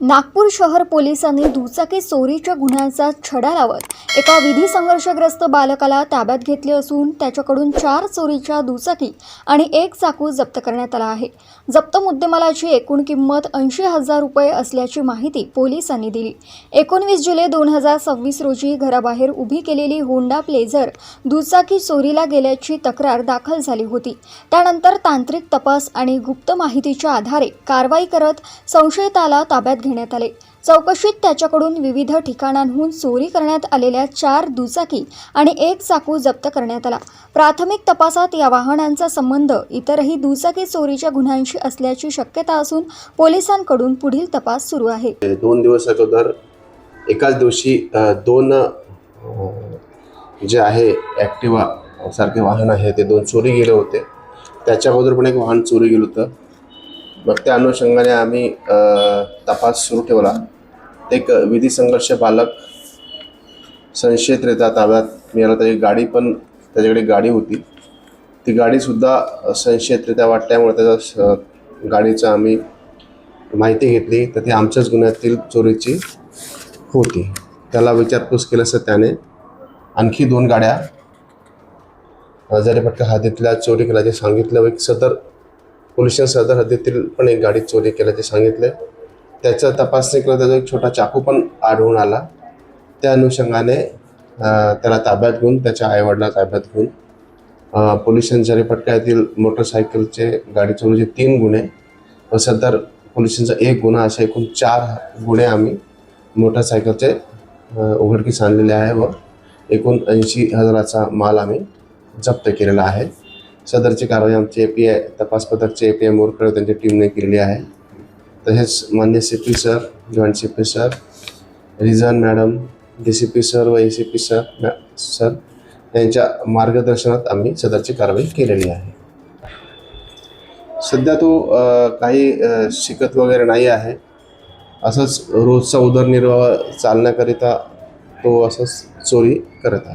नागपूर शहर पोलिसांनी दुचाकी चोरीच्या गुन्ह्याचा छडा लावत एका विधी संघर्षग्रस्त बालकाला ताब्यात घेतले असून त्याच्याकडून 4 चोरीच्या दुचाकी आणि 1 चाकू जप्त करण्यात आला आहे। जप्त मुद्देमालाची एकूण किंमत 80,000 रुपये असल्याची माहिती पोलिसांनी दिली। 19 जुलै 2026 रोजी घराबाहेर उभी केलेली होंडा प्लेझर दुचाकी चोरीला गेल्याची तक्रार दाखल झाली होती। त्यानंतर तांत्रिक तपास आणि गुप्त माहितीच्या आधारे कारवाई करत संशयिताला ताब्यात घेण्यात आले। चौकशीत त्याच्याकडून विविध ठिकाणांहून चोरी करण्यात आलेल्या 4 दुचाकी आणि 1 चाकू जप्त करण्यात आला। प्राथमिक तपासात या वाहनांचा संबंध इतरही दुचाकी चोरीच्या गुन्ह्यांशी असल्याची शक्यता असून पोलिसांकडून पुढील तपास सुरू आहे। 2 दिवस अगोदर एकाच दिवशी 2 जे आहे ॲक्टिवा सारखे वाहन आहे ते 2 चोरी गेले होते। त्याच्या अगोदर पण एक वाहन चोरी गेलं होतं। मग त्या अनुषंगाने आम्ही तपास सुरू ठेवला। एक विधी संघर्ष बालक संशयितरित्या ताब्यात मिळाला। त्याची गाडी पण त्याच्याकडे गाडी होती, ती गाडीसुद्धा संशयितरित्या वाटल्यामुळे त्याच्या गाडीचं आम्ही माहिती घेतली तर ती आमच्याच गुन्ह्यातील चोरीची होती। त्याला विचारपूस केली असता त्याने आणखी 2 गाड्या हजारीपट्टा हद्दीतल्या चोरी केल्याचे सांगितलं। एक पोलीस सदर हद्दीतील पण एक गाडी चोरी केल्याचे सांगितले। त्याचा तपासणी केला, त्याचा एक छोटा चाकू पण आढळून आला। त्या अनुषंगाने त्याला ताब्यात घेऊन त्याच्या आईवडिलांना ताब्यात घेऊन पोलिसांच्या हजारीपट्ट्यातील मोटरसायकलचे गाडी चोरीचे 3 गुन्हे व सदर पोलिसांचा 1 गुन्हा असे एकूण 4 गुन्हे आम्ही मोटरसायकलचे उघडकीस आणलेले आहे व एकूण 80,000चा माल आम्ही जप्त केलेला आहे। सदरची कारवाई आमचे API तपास पथकचे API मोरकडे त्यांच्या टीमने केलेली आहे। तसेच मान्य CP sir, joint CP sir, reason madam, DCP sir व ACP सर यांच्या मार्गदर्शनात आम्ही सदरची कारवाई केलेली आहे। सध्या तो काही शिकत वगैरे नाही आहे, असंच रोजचा उदरनिर्वाह चालण्याकरिता तो असंच चोरी करत आहे।